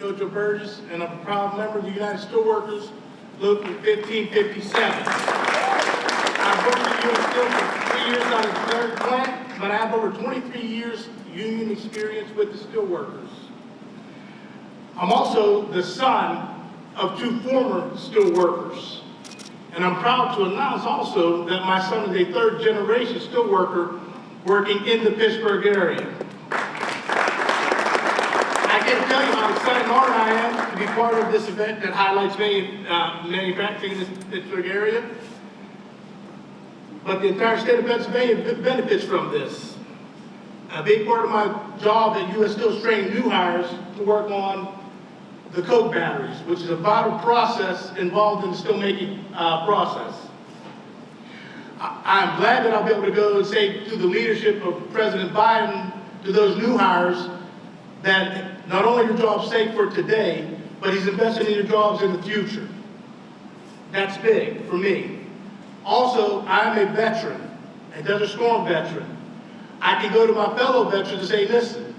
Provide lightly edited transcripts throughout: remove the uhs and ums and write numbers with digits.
Jojo Burgess, and I'm a proud member of the United Steelworkers, Local 1557. I've worked at U.S. Steel for 3 years on its third plant, but I have over 23 years union experience with the steelworkers. I'm also the son of 2 former steelworkers, and I'm proud to announce also that my son is a 3rd generation steelworker working in the Pittsburgh area. I can tell you how excited and honored I am to be part of this event that highlights manufacturing in this Pittsburgh area. But the entire state of Pennsylvania benefits from this. A big part of my job at U.S. Steel is training new hires to work on the coke batteries, which is a vital process involved in the steelmaking process. I'm glad that I'll be able to go and say to the leadership of President Biden, to those new hires, that not only your job's safe for today, but he's investing in your jobs in the future. That's big for me. Also, I'm a veteran, a Desert Storm veteran. I can go to my fellow veterans and say, listen,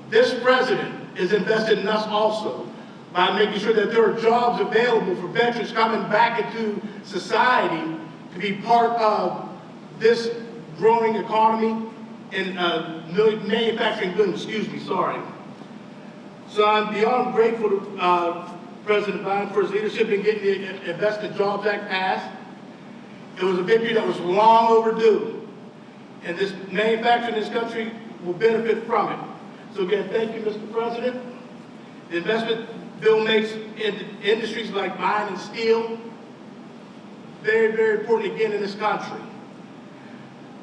this president is invested in us also by making sure that there are jobs available for veterans coming back into society to be part of this growing economy and manufacturing goods, So I'm beyond grateful to President Biden for his leadership in getting the Invest in Jobs Act passed. It was a victory that was long overdue, and this manufacturing in this country will benefit from it. So again, thank you, Mr. President. The investment bill makes industries like mine and steel very, very important again in this country.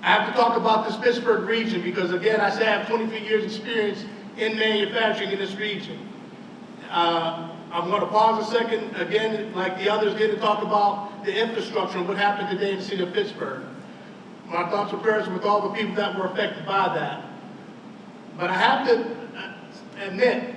I have to talk about this Pittsburgh region because, again, I say I have 23 years experience in manufacturing in this region. I'm going to pause a second, again, like the others did, to talk about the infrastructure and what happened today in the city of Pittsburgh. My thoughts and prayers with all the people that were affected by that. But I have to admit,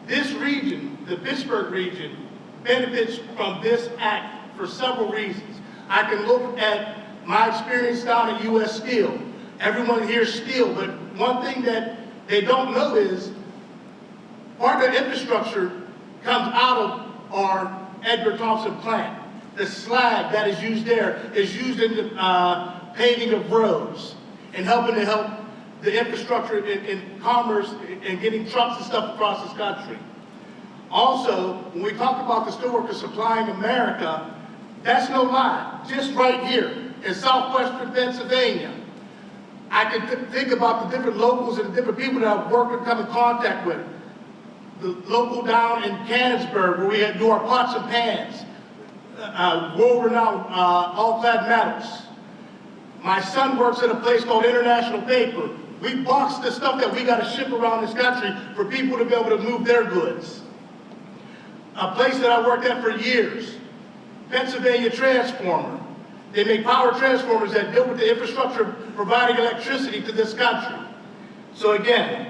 this region, the Pittsburgh region, benefits from this act for several reasons. I can look at my experience down at U.S. Steel. Everyone hears steel, but one thing that they don't know is part of the infrastructure comes out of our Edgar Thompson plant. The slag that is used there is used in the paving of roads and helping to help the infrastructure in commerce and getting trucks and stuff across this country. Also, when we talk about the steelworkers supplying America, that's no lie. Just right here in southwestern Pennsylvania, I can think about the different locals and the different people that I've worked with, come in contact with. The local down in Canonsburg, where we do our pots and pans, world-renowned all-clad metals. My son works at a place called International Paper. We box the stuff that we got to ship around this country for people to be able to move their goods. A place that I worked at for years, Pennsylvania Transformer. They make power transformers that deal with the infrastructure providing electricity to this country. So again,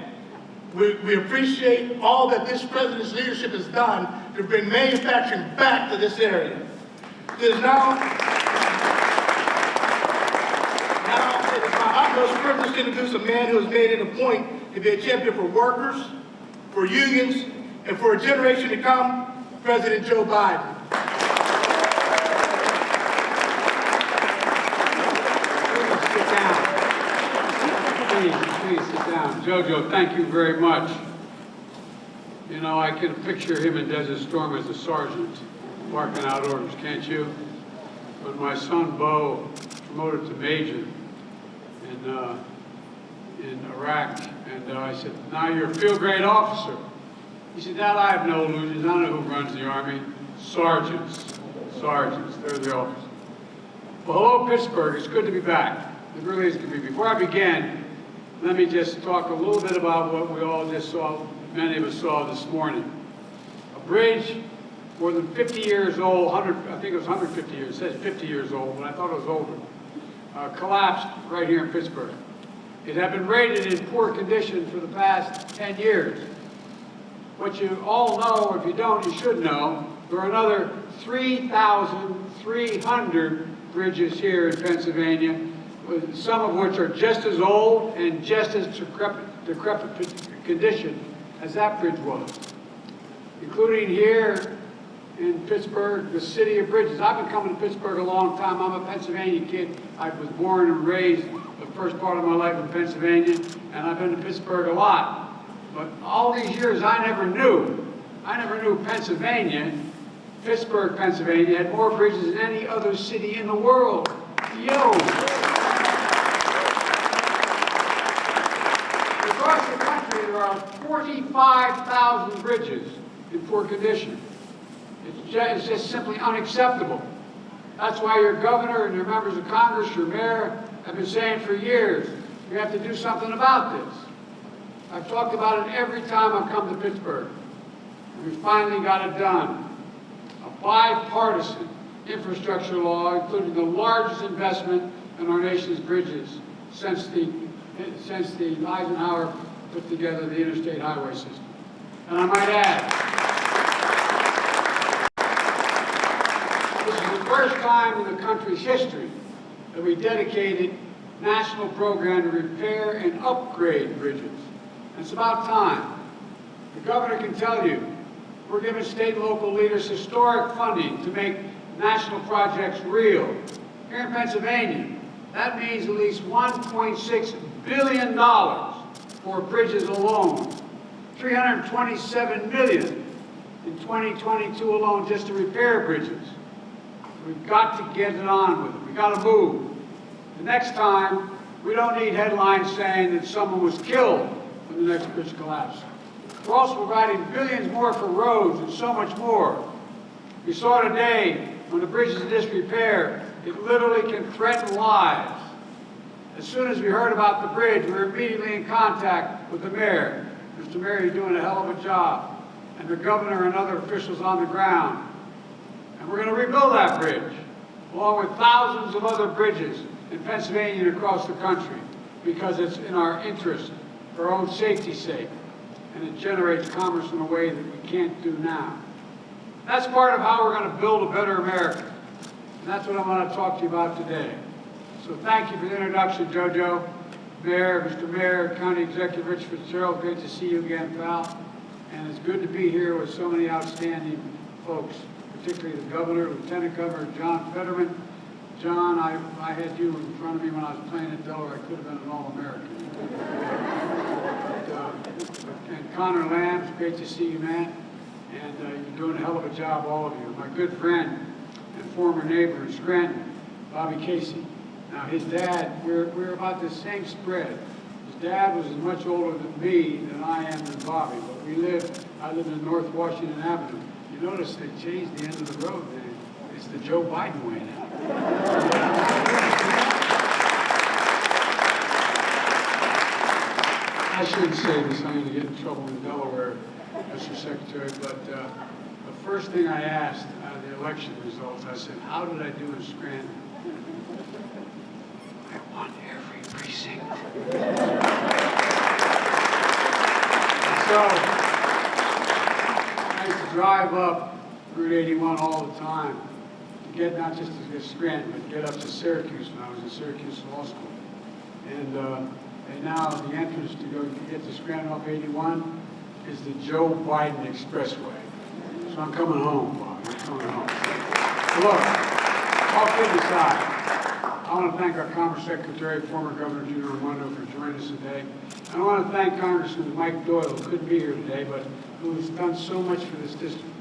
we appreciate all that this president's leadership has done to bring manufacturing back to this area. It is now it is my utmost privilege to introduce a man who has made it a point to be a champion for workers, for unions, and for a generation to come, President Joe Biden. Please sit down. Jojo, thank you very much. You know, I can picture him in Desert Storm as a sergeant, barking out orders, can't you? When my son Bo promoted to major in Iraq, and I said, now you're a field grade officer. He said, Dad, I have no illusions. I don't know who runs the Army. Sergeants, they're the officers. Well, hello, Pittsburgh. It's good to be back. It really is good to be. Before I begin, let me just talk a little bit about what we all just saw, many of us saw this morning. A bridge more than 50 years old, I think it was 150 years, it says 50 years old, but I thought it was older, collapsed right here in Pittsburgh. It had been rated in poor condition for the past 10 years. What you all know, or if you don't, you should know, there are another 3,300 bridges here in Pennsylvania, some of which are just as old and just as decrepit condition as that bridge was. including here in Pittsburgh, the city of bridges. I've been coming to Pittsburgh a long time. I'm a Pennsylvania kid. I was born and raised the first part of my life in Pennsylvania, and I've been to Pittsburgh a lot. But all these years, I never knew Pennsylvania, Pittsburgh, Pennsylvania, had more bridges than any other city in the world. Yo! Across the country, there are 45,000 bridges in poor condition. It's just simply unacceptable. That's why your governor and your members of Congress, your mayor, have been saying for years, we have to do something about this. I've talked about it every time I've come to Pittsburgh. And we finally got it done. A bipartisan infrastructure law, including the largest investment in our nation's bridges since the Eisenhower put together the interstate highway system. And I might add, this is the first time in the country's history that we dedicated a national program to repair and upgrade bridges. And it's about time. The governor can tell you, we're giving state and local leaders historic funding to make national projects real. Here in Pennsylvania, that means at least $1.6 billion for bridges alone. $327 million in 2022 alone just to repair bridges. We've got to get it on with it. We've got to move. The next time, we don't need headlines saying that someone was killed when the next bridge collapsed. We're also providing billions more for roads and so much more. We saw today, when the bridge is in disrepair, it literally can threaten lives. As soon as we heard about the bridge, we were immediately in contact with the mayor. Mr. Mayor, you're doing a hell of a job. And the governor and other officials on the ground. And we're going to rebuild that bridge, along with thousands of other bridges in Pennsylvania and across the country, because it's in our interest, for our own safety's sake, and it generates commerce in a way that we can't do now. That's part of how we're going to build a better America. And that's what I want to talk to you about today. So thank you for the introduction, JoJo. Mayor, Mr. Mayor, County Executive Rich Fitzgerald, great to see you again, pal. And it's good to be here with so many outstanding folks, particularly the Governor, Lieutenant Governor John Fetterman. John, I had you in front of me when I was playing at Delaware. I could have been an All-American. And Connor Lambs, great to see you, man. And you're doing a hell of a job, all of you. My good friend and former neighbor in Scranton, Bobby Casey. Now, his dad, we're about the same spread. His dad was as much older than me than I am than Bobby, but I lived in North Washington Avenue. You notice they changed the end of the road. It's the Joe Biden way now. I shouldn't say this, I'm going to get in trouble in Delaware, Mr. Secretary, but the first thing I asked out of the election results, I said, how did I do in Scranton? I won every precinct. So, I used to drive up Route 81 all the time to get not just to get Scranton, but get up to Syracuse when I was in Syracuse Law School. And now the entrance to get to Scranton off 81 is the Joe Biden Expressway. So I'm coming home, Bob. I'm coming home. Look, all kidding aside, I want to thank our Commerce Secretary, former Governor Gina Raimondo, for joining us today. I want to thank Congressman Mike Doyle, who couldn't be here today, but who has done so much for this district.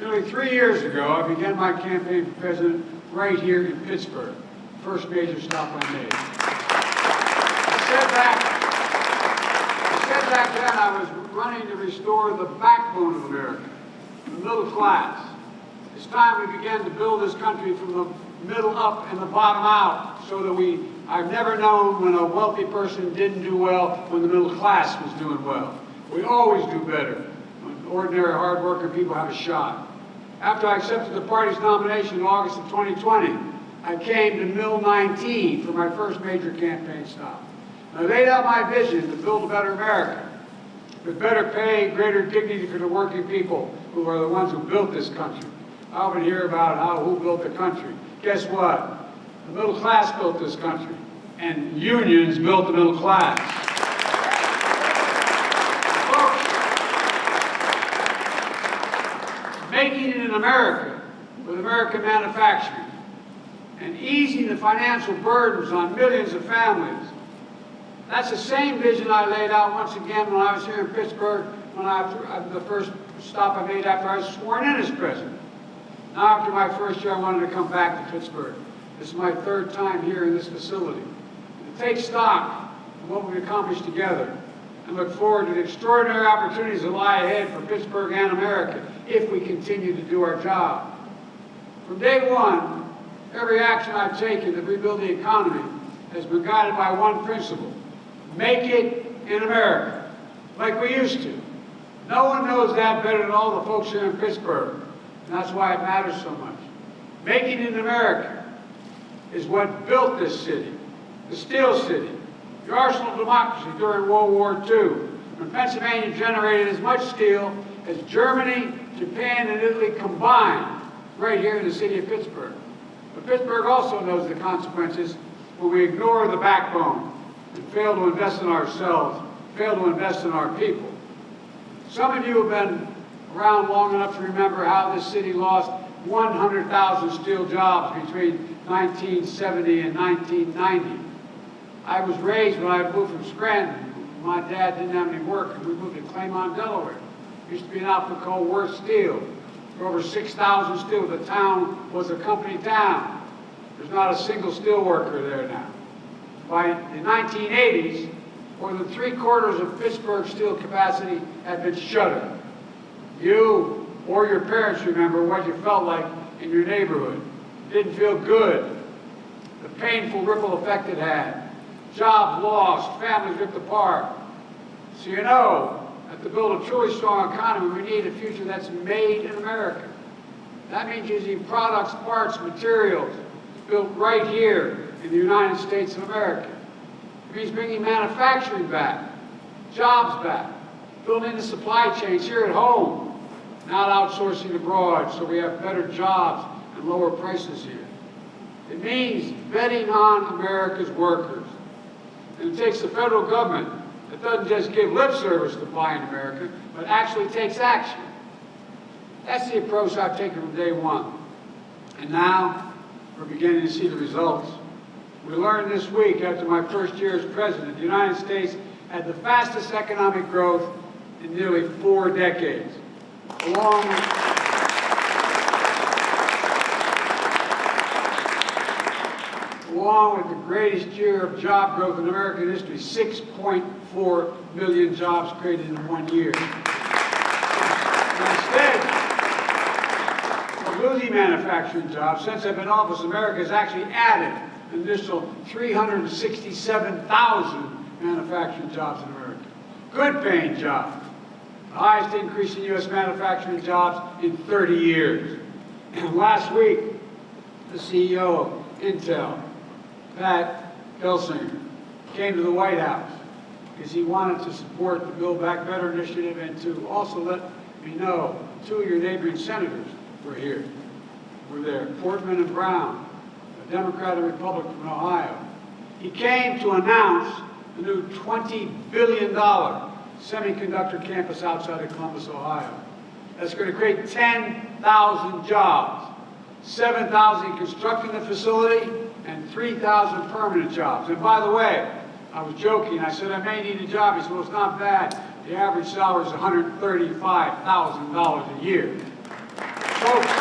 Nearly 3 years ago, I began my campaign for president right here in Pittsburgh, first major stop I made. I said back then I was running to restore the backbone of America, the middle class. It's time we began to build this country from the middle up and the bottom out, so that I've never known when a wealthy person didn't do well when the middle class was doing well. We always do better when ordinary, hard-working people have a shot. After I accepted the party's nomination in August of 2020, I came to Mill 19 for my first major campaign stop. I laid out my vision to build a better America, with better pay, greater dignity for the working people who are the ones who built this country. I often hear about who built the country. Guess what? The middle class built this country, and unions built the middle class. making it in America with American manufacturing, and easing the financial burdens on millions of families. That's the same vision I laid out once again when I was here in Pittsburgh, the first stop I made after I was sworn in as president. Now, after my first year, I wanted to come back to Pittsburgh. This is my third time here in this facility. To take stock of what we've accomplished together and look forward to the extraordinary opportunities that lie ahead for Pittsburgh and America if we continue to do our job. From day one, every action I've taken to rebuild the economy has been guided by one principle: make it in America, like we used to. No one knows that better than all the folks here in Pittsburgh, and that's why it matters so much. Making it in America is what built this city, the Steel City, the arsenal of democracy during World War II, when Pennsylvania generated as much steel as Germany, Japan, and Italy combined right here in the city of Pittsburgh. But Pittsburgh also knows the consequences when we ignore the backbone and fail to invest in ourselves, fail to invest in our people. Some of you have been around long enough to remember how this city lost 100,000 steel jobs between 1970 and 1990. I was raised when I moved from Scranton. My dad didn't have any work, and we moved to Claymont, Delaware. There used to be an outfit called Worth Steel. For over 6,000 steel. The town was a company town. There's not a single steel worker there now. By the 1980s, more than 3/4 of Pittsburgh's steel capacity had been shuttered. You or your parents remember what you felt like in your neighborhood. It didn't feel good. The painful ripple effect it had. Jobs lost, families ripped apart. So you know, that to build a truly strong economy, we need a future that's made in America. That means using products, parts, materials built right here in the United States of America. It means bringing manufacturing back, jobs back, building the supply chains here at home, not outsourcing abroad so we have better jobs and lower prices here. It means betting on America's workers. And it takes the federal government that doesn't just give lip service to Buy in America, but actually takes action. That's the approach I've taken from day one. And now, we're beginning to see the results. We learned this week, after my first year as president, the United States had the fastest economic growth in nearly 4 decades, along with the greatest year of job growth in American history, 6.4 million jobs created in 1 year. Instead of losing manufacturing jobs, since I've been in office, America has actually added an additional 367,000 manufacturing jobs in America. Good paying jobs. The highest increase in U.S. manufacturing jobs in 30 years. Last week, the CEO of Intel, Pat Gelsinger, came to the White House because he wanted to support the Build Back Better initiative and to also let me know 2 of your neighboring senators were here. Were there, Portman and Brown, a Democrat and Republican from Ohio. He came to announce the new $20 billion semiconductor campus outside of Columbus, Ohio. That's going to create 10,000 jobs, 7,000 constructing the facility, and 3,000 permanent jobs. And by the way, I was joking. I said, I may need a job. He said, well, it's not bad. The average salary is $135,000 a year. Folks,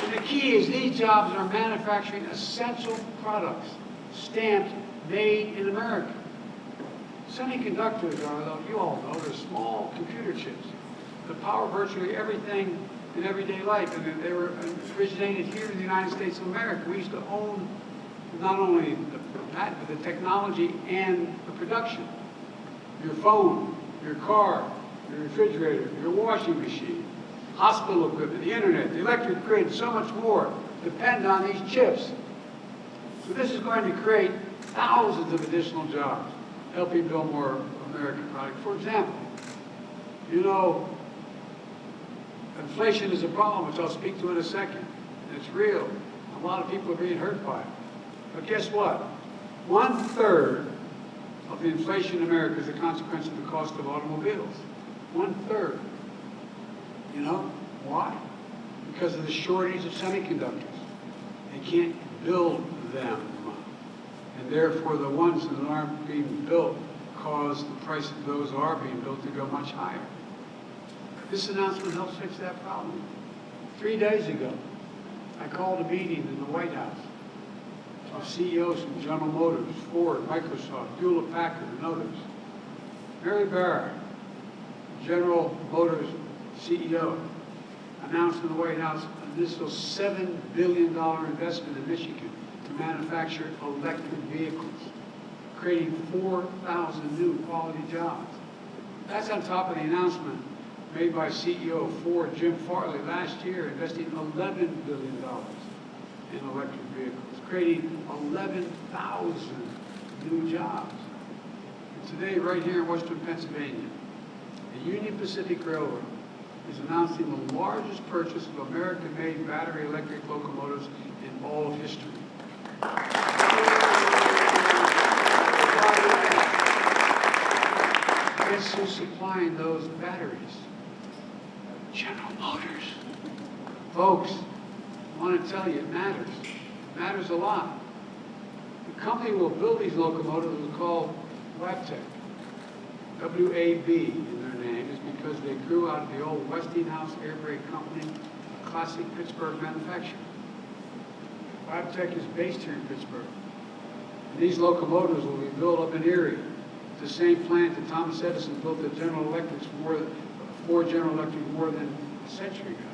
and the key is these jobs are manufacturing essential products, stamped made in America. Semiconductors are, you all know, they're small computer chips that power virtually everything in everyday life, and they were originated here in the United States of America. We used to own not only the patent, but the technology and the production. Your phone, your car, your refrigerator, your washing machine, hospital equipment, the internet, the electric grid, so much more depend on these chips. So this is going to create thousands of additional jobs, helping build more American products. For example, you know, inflation is a problem, which I'll speak to in a second. It's real. A lot of people are being hurt by it. But guess what? 1/3 of the inflation in America is a consequence of the cost of automobiles. 1/3. You know why? Because of the shortage of semiconductors. They can't build them. And therefore, the ones that aren't being built cause the price of those that are being built to go much higher. This announcement helps fix that problem. 3 days ago, I called a meeting in the White House of CEOs from General Motors, Ford, Microsoft, Hewlett-Packard, and others. Mary Barra, General Motors CEO, announced in the White House an initial $7 billion investment in Michigan to manufacture electric vehicles, creating 4,000 new quality jobs. That's on top of the announcement made by CEO of Ford, Jim Farley, last year, investing $11 billion in electric vehicles, creating 11,000 new jobs. And today, right here in Western Pennsylvania, the Union Pacific Railroad is announcing the largest purchase of American-made battery electric locomotives in all of history. Guess who's supplying those batteries? General Motors. Folks, I want to tell you, it matters. It matters a lot. The company will build these locomotives is called Wabtec. W-A-B in their name is because they grew out of the old Westinghouse Air Brake Company, a classic Pittsburgh manufacturer. Wabtec is based here in Pittsburgh. And these locomotives will be built up in Erie, the same plant that Thomas Edison built at General Electric for General Electric more than a century ago.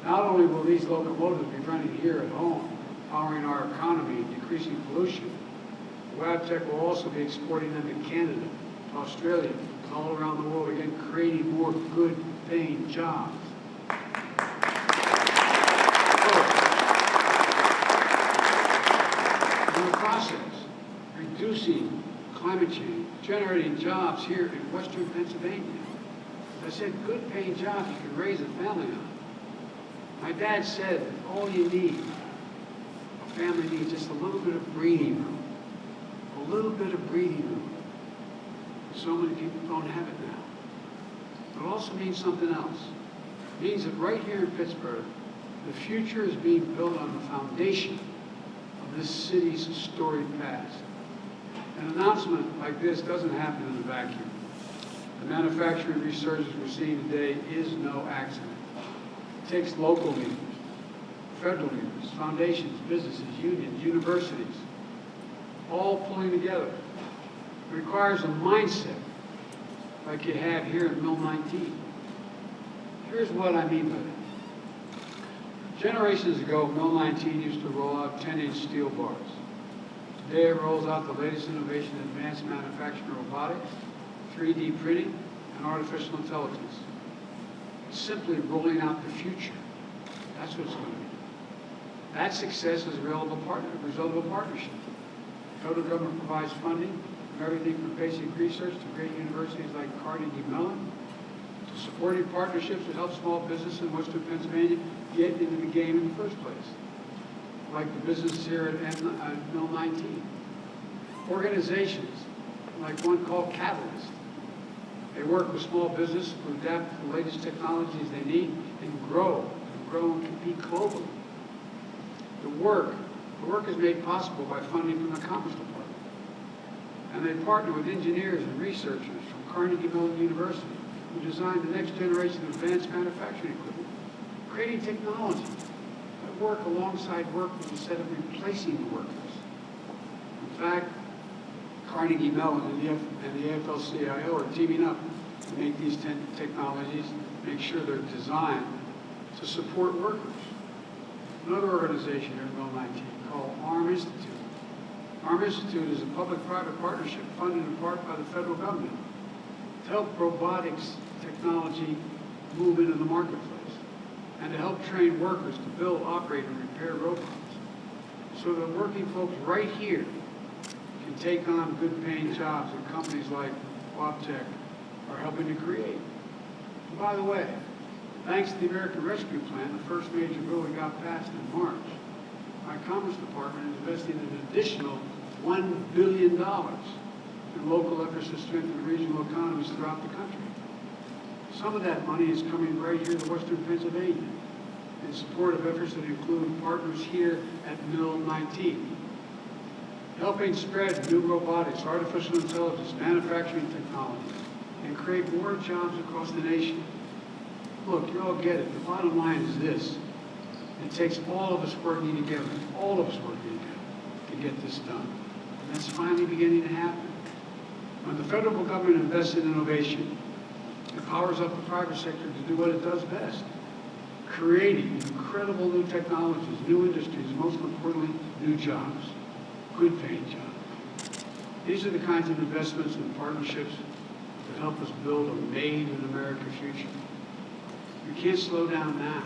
Not only will these locomotives be running here at home, powering our economy and decreasing pollution, Wabtec will also be exporting them to Canada, to Australia, and all around the world, again, creating more good-paying jobs. In the process, reducing climate change, generating jobs here in Western Pennsylvania. As I said, good-paying jobs you can raise a family on. My dad said that all you need, a family needs just a little bit of breathing room. A little bit of breathing room. So many people don't have it now. But it also means something else. It means that right here in Pittsburgh, the future is being built on the foundation of this city's storied past. An announcement like this doesn't happen in a vacuum. The manufacturing resurgence we're seeing today is no accident. It takes local leaders, federal leaders, foundations, businesses, unions, universities, all pulling together. It requires a mindset like you have here at Mill 19. Here's what I mean by that. Generations ago, Mill 19 used to roll out 10-inch steel bars. Today it rolls out the latest innovation in advanced manufacturing robotics, 3D printing, and artificial intelligence. It's simply rolling out the future. That's what it's going to be. That success is a result of a partnership. The federal government provides funding from everything from basic research to great universities like Carnegie Mellon, to supporting partnerships that help small businesses in Western Pennsylvania get into the game in the first place, like the businesses here at Mill 19. Organizations like one called Catalyst. They work with small business to adapt to the latest technologies they need and grow and compete globally. The work is made possible by funding from the Commerce Department. And they partner with engineers and researchers from Carnegie Mellon University who design the next generation of advanced manufacturing equipment, creating technology that work alongside workers instead of replacing the workers. In fact, Carnegie Mellon and the AFL-CIO are teaming up to make these technologies, make sure they're designed to support workers. Another organization here at Mill 19 called ARM Institute. ARM Institute is a public-private partnership funded in part by the federal government to help robotics technology move into the marketplace and to help train workers to build, operate, and repair robots so that working folks right here can take on good-paying jobs that companies like Wabtec are helping to create. And by the way, thanks to the American Rescue Plan, the first major bill we got passed in March, my Commerce Department is investing an additional $1 billion in local efforts to strengthen regional economies throughout the country. Some of that money is coming right here to Western Pennsylvania in support of efforts that include partners here at Mill 19, helping spread new robotics, artificial intelligence, manufacturing technologies, and create more jobs across the nation. Look, you all get it. The bottom line is this. It takes all of us working together, all of us working together to get this done. And that's finally beginning to happen. When the federal government invests in innovation, it powers up the private sector to do what it does best, creating incredible new technologies, new industries, and most importantly, new jobs, good paying jobs. These are the kinds of investments and partnerships that help us build a made in America future. We can't slow down now.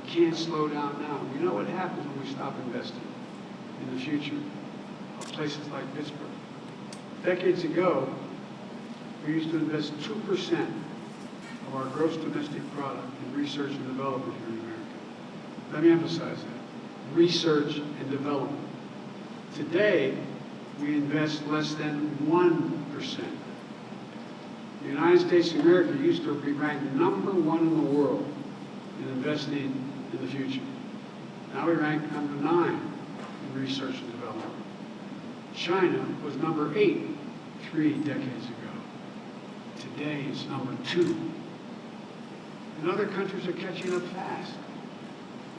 We can't slow down now. You know what happens when we stop investing in the future of places like Pittsburgh? Decades ago, we used to invest 2% of our gross domestic product in research and development here in America. Let me emphasize that. Research and development. Today, we invest less than 1%. The United States of America used to be ranked #1 in the world in investing in the future. Now we rank #9 in research and development. China was #8 3 decades ago. Today it's #2. And other countries are catching up fast.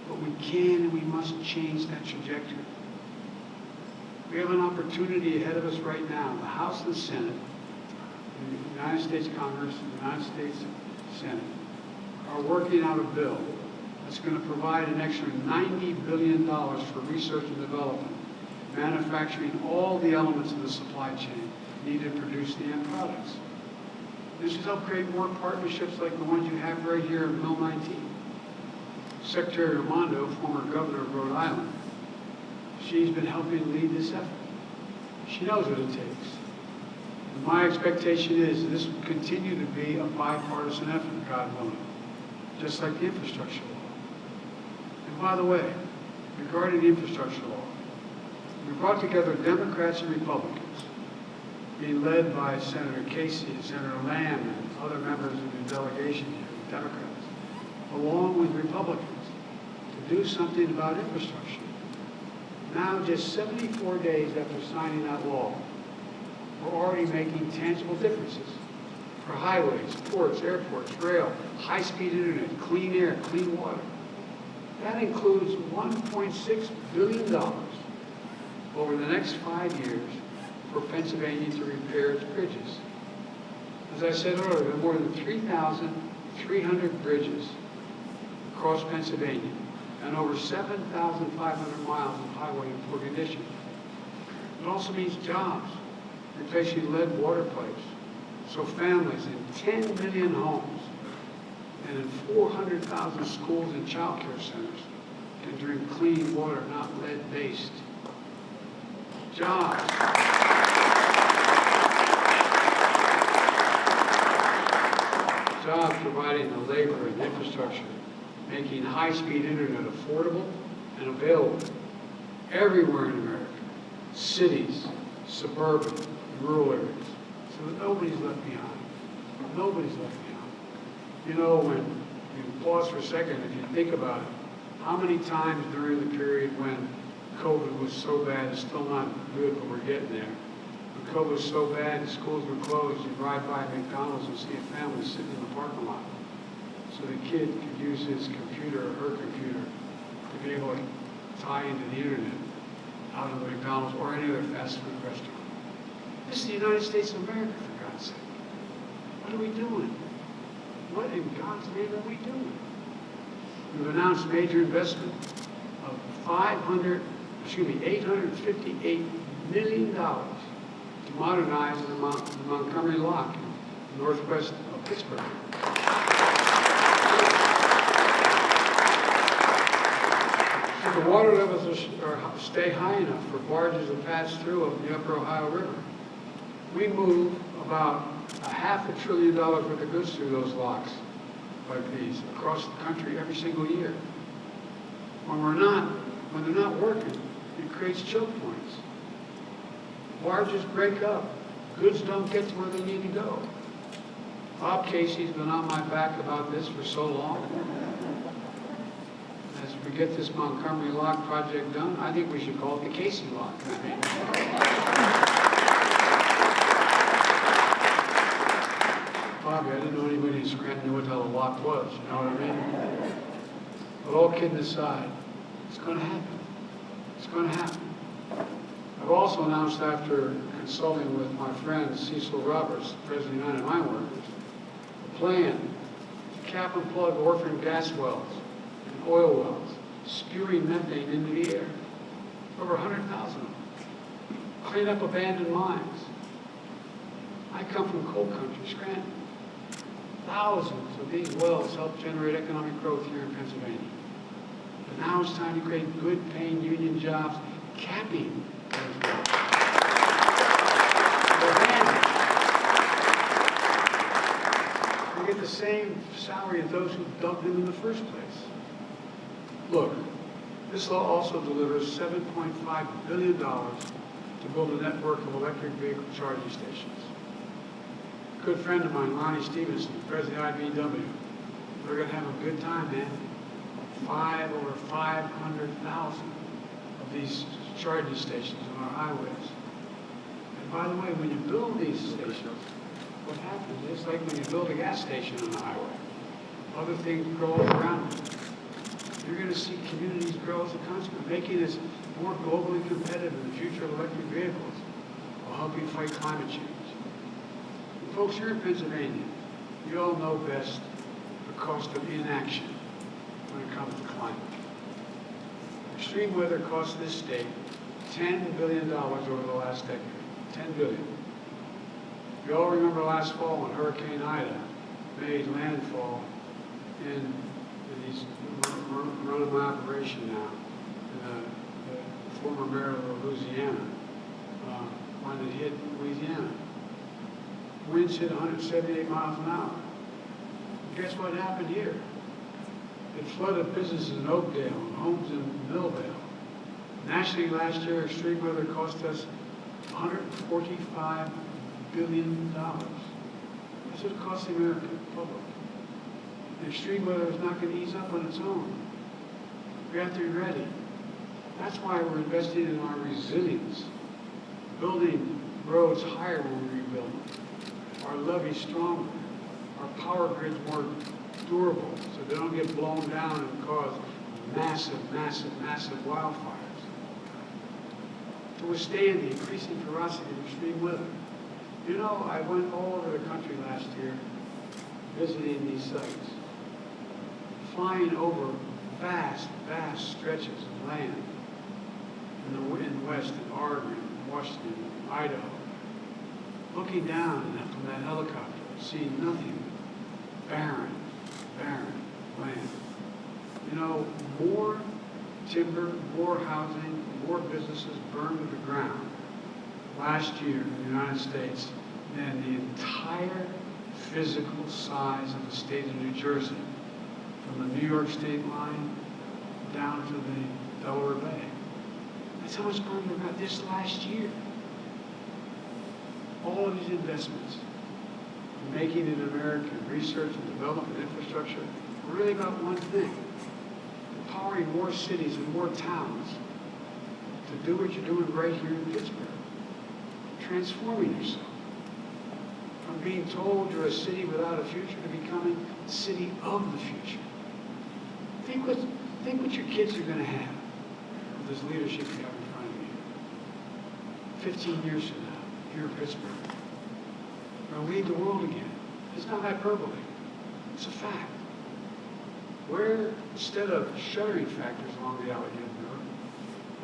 But we can and we must change that trajectory. We have an opportunity ahead of us right now. The House and the Senate, the United States Congress and the United States Senate are working out a bill that's going to provide an extra $90 billion for research and development, manufacturing all the elements of the supply chain needed to produce the end products. This should help create more partnerships like the ones you have right here at Mill 19. Secretary Raimondo, former governor of Rhode Island, she's been helping lead this effort. She knows what it takes. And my expectation is that this will continue to be a bipartisan effort, God willing, just like the infrastructure law. And by the way, regarding the infrastructure law, we brought together Democrats and Republicans, being led by Senator Casey and Senator Lamb and other members of the delegation here, Democrats, along with Republicans, to do something about infrastructure. Now, just 74 days after signing that law, we're already making tangible differences for highways, ports, airports, rail, high-speed internet, clean air, clean water. That includes $1.6 billion over the next 5 years for Pennsylvania to repair its bridges. As I said earlier, there are more than 3,300 bridges across Pennsylvania and over 7,500 miles of highway in poor condition. It also means jobs, replacing lead water pipes, so families in 10 million homes and in 400,000 schools and child care centers can drink clean water, not lead-based. Jobs. Jobs providing the labor and infrastructure, making high-speed internet affordable and available everywhere in America, cities, suburban, rural areas, so that nobody's left behind. Nobody's left behind. You know, when you pause for a second, if you think about it, how many times during the period when COVID was so bad, it's still not good, but we're getting there. When COVID was so bad, the schools were closed, you drive by McDonald's and see a family sitting in the parking lot. So the kid could use his computer or her computer to be able to tie into the internet out of the McDonald's or any other fast food restaurant. This is the United States of America, for God's sake. What are we doing? What in God's name are we doing? We've announced major investment of $858 million to modernize the Montgomery Lock in northwest of Pittsburgh. So the water levels stay high enough for barges to pass through of the Upper Ohio River. We move about $500 billion worth of goods through those locks like these across the country every single year. When they're not working, it creates choke points. Barges break up. Goods don't get to where they need to go. Bob Casey's been on my back about this for so long. As we get this Montgomery Lock project done, I think we should call it the Casey Lock. Bobby, I didn't know anybody in Scranton knew what the hell a lock was, you know what I mean? But all kidding aside, it's going to happen. It's going to happen. I've also announced, after consulting with my friend Cecil Roberts, President of the United Mine Workers, a plan to cap and plug orphan gas wells and oil wells, spewing methane into the air. Over 100,000 of them. Clean up abandoned mines. I come from coal country, Scranton. Thousands of these wells help generate economic growth here in Pennsylvania. But now it's time to create good paying union jobs, capping those wells. They get the same salary as those who dumped them in the first place. Look, this law also delivers $7.5 billion to build a network of electric vehicle charging stations. A good friend of mine, Lonnie Stevenson, president of IBEW, we're going to have a good time, man. Over 500,000 of these charging stations on our highways. And by the way, when you build these stations, what happens is like when you build a gas station on the highway, other things grow around it. You're going to see communities grow as a consequence, making us more globally competitive in the future of electric vehicles will help you fight climate change. And folks, here in Pennsylvania, you all know best the cost of inaction when it comes to climate. Extreme weather cost this state $10 billion over the last decade. $10 billion. You all remember last fall when Hurricane Ida made landfall in these running my operation now, in the former mayor of Louisiana, when it hit Louisiana. Winds hit 178 miles an hour. Guess what happened here? It flooded businesses in Oakdale and homes in Millvale. Nationally last year, extreme weather cost us $145 billion. That's what it costs the American public. And extreme weather is not going to ease up on its own. We have to be ready. That's why we're investing in our resilience, building roads higher when we rebuild them, our levees stronger, our power grids more durable so they don't get blown down and cause massive, massive, massive wildfires. To withstand the increasing ferocity of extreme weather. You know, I went all over the country last year visiting these sites, flying over vast, vast stretches of land in the west, in Oregon, Washington, Idaho, looking down from that helicopter, seeing nothing but barren, barren land. You know, more timber, more housing, more businesses burned to the ground last year in the United States than the entire physical size of the state of New Jersey, from the New York state line down to the Delaware Bay. That's how much burned to the ground this last year. All of these investments in making it American, research and development infrastructure, are really about one thing: empowering more cities and more towns to do what you're doing right here in Pittsburgh. Transforming yourself. From being told you're a city without a future to becoming the city of the future. Think what your kids are going to have with this leadership you have in front of you. 15 years from now, here in Pittsburgh. We're going to lead the world again. It's not hyperbole. It's a fact. Where, instead of shuttering factories along the Allegheny River,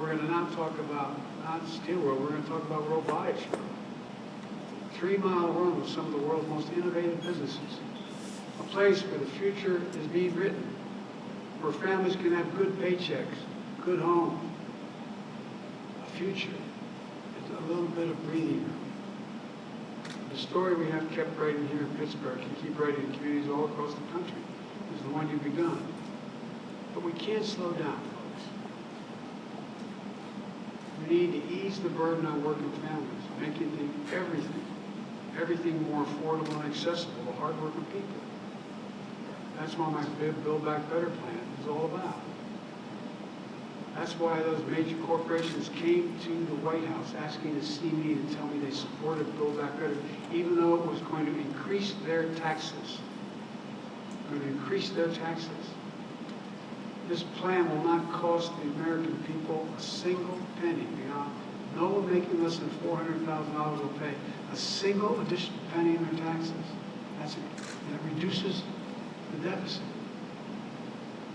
we're going to now talk about, not steel world, we're going to talk about robotics world. 3-mile run with some of the world's most innovative businesses. A place where the future is being written, where families can have good paychecks, good homes, a future, and a little bit of breathing room. The story we have kept writing here in Pittsburgh, and keep writing in communities all across the country, is the one you've begun. But we can't slow down, folks. We need to ease the burden on working families, making everything everything more affordable and accessible to hardworking people. That's what my Build Back Better plan is all about. That's why those major corporations came to the White House asking to see me and tell me they supported Build Back Better, even though it was going to increase their taxes. Going to increase their taxes. This plan will not cost the American people a single penny. No one making less than $400,000 will pay a single additional penny in their taxes. That reduces the deficit.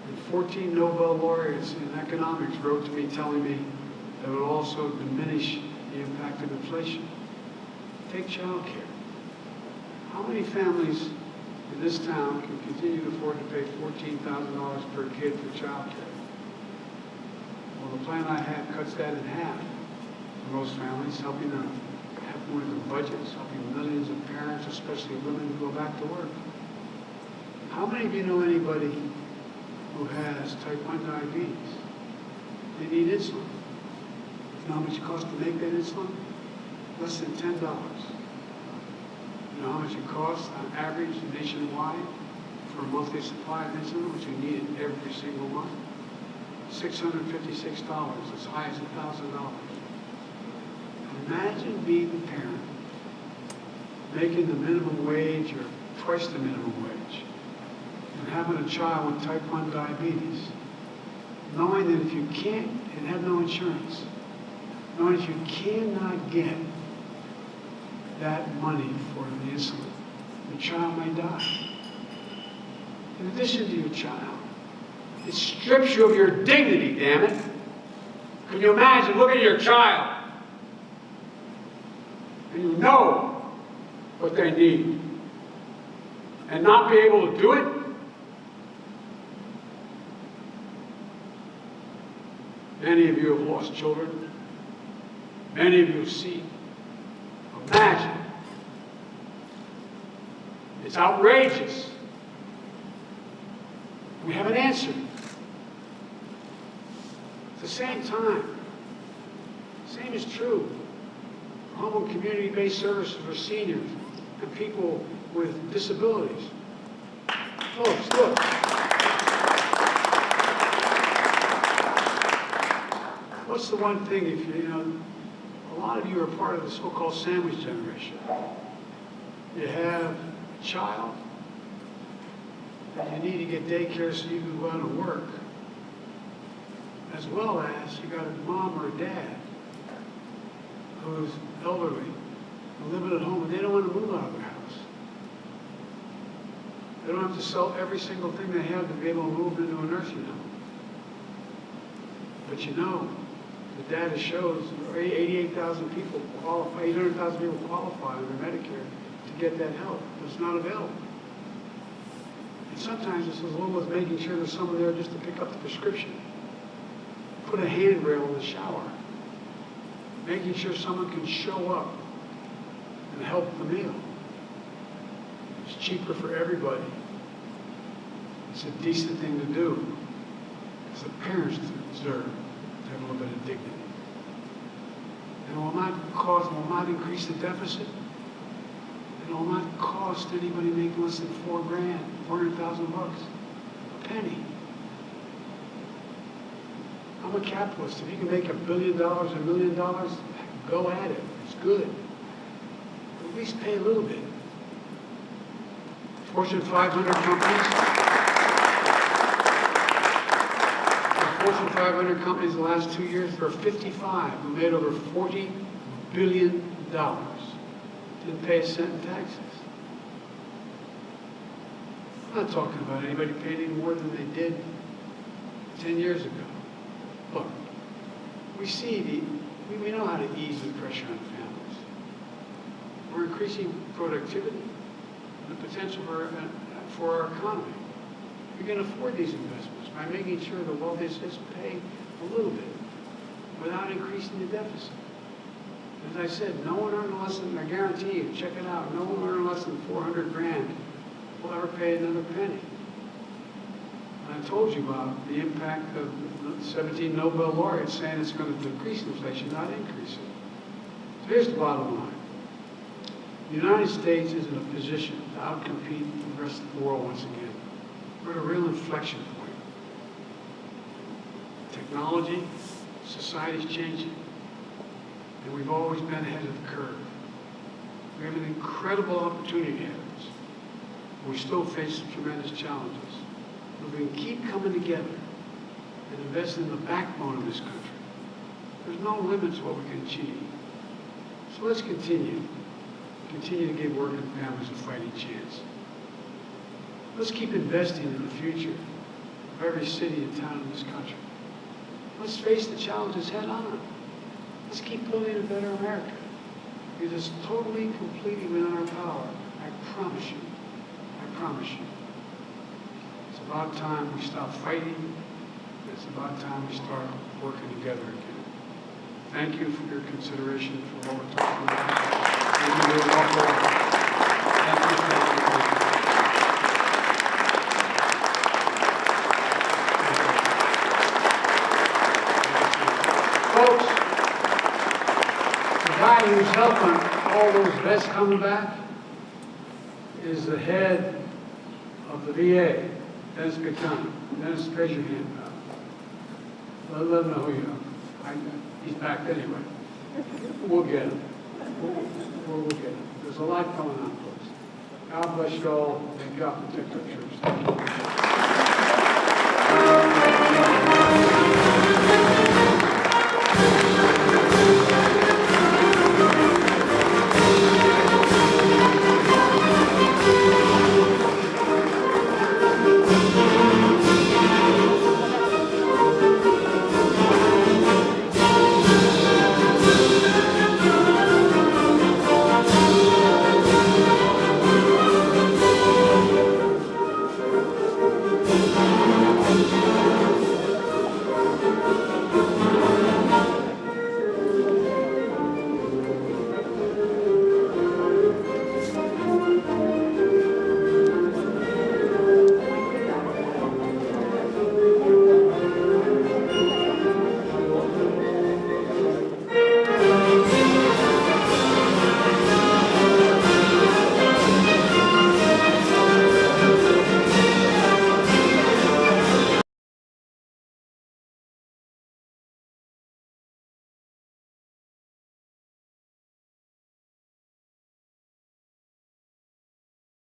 And 14 Nobel laureates in economics wrote to me telling me that it would also diminish the impact of inflation. Take child care. How many families in this town can continue to afford to pay $14,000 per kid for child care? Well, the plan I have cuts that in half for most families, helping them have more of their budgets, helping millions of parents, especially women, to go back to work. How many of you know anybody who has type 1 diabetes? They need insulin. You know how much it costs to make that insulin? Less than $10. You know how much it costs on average nationwide for a monthly supply of insulin, which we need every single month? $656, as high as $1,000. Imagine being the parent making the minimum wage or twice the minimum wage and having a child with type 1 diabetes, knowing that if you can't, and have no insurance, knowing if you cannot get that money for the insulin, the child may die. In addition to your child, it strips you of your dignity, damn it. Can you imagine looking at your child and you know what they need and not be able to do it? Many of you have lost children. Many of you have seen. Imagine. It's outrageous. We haven't answered. At the same time, same is true for home and community-based services for seniors and people with disabilities. Folks, look. What's the one thing, if you know, a lot of you are part of the so-called sandwich generation. You have a child, and you need to get daycare so you can go out and work, as well as you got a mom or a dad who's elderly and living at home, and they don't want to move out of their house. They don't have to sell every single thing they have to be able to move into a nursing home. But you know, the data shows 88,000 people qualify, 800,000 people qualify under Medicare to get that help. It's not available. And sometimes it's as little as making sure there's someone there just to pick up the prescription, put a handrail in the shower, making sure someone can show up and help the meal. It's cheaper for everybody. It's a decent thing to do. Because the parents deserve to have a little bit of dignity. And it will not increase the deficit. It will not cost anybody making less than $4,000, $400,000 a penny. I'm a capitalist. If you can make $1 billion, $1 million, go at it. It's good. But at least pay a little bit. Fortune 500 companies. Fortune 500 companies in the last 2 years, there are 55 who made over $40 billion. Didn't pay a cent in taxes. I'm not talking about anybody paying any more than they did 10 years ago. Look, we know how to ease the pressure on families. We're increasing productivity and the potential for our economy. We can afford these investments by making sure the wealthiest pay a little bit without increasing the deficit. As I said, no one earning less than, I guarantee you, check it out, no one earning less than $400,000 will ever pay another penny. And I told you about the impact of 17 Nobel laureates saying it's going to decrease inflation, not increase it. So here's the bottom line. The United States is in a position to outcompete the rest of the world once again. We're at a real inflection point. Technology, society's changing, and we've always been ahead of the curve. We have an incredible opportunity ahead of us. We still face some tremendous challenges. But we can keep coming together and invest in the backbone of this country. There's no limit to what we can achieve. So let's continue to give working families a fighting chance. Let's keep investing in the future of every city and town in this country. Let's face the challenges head on. Let's keep building a better America. Because it's totally, completely within our power. I promise you. I promise you. It's about time we stop fighting. It's about time we start working together again. Thank you for your consideration for what we're talking about. Thank you very much. Thank you for your folks, the guy who's helping all those vets coming back is the head of the VA, Dennis McDonough. Dennis, raise your hand. Let him know who you are. He's back anyway. We'll get him. We'll get him. There's a lot going on, folks. God bless you all, and God protect our church. Thank you.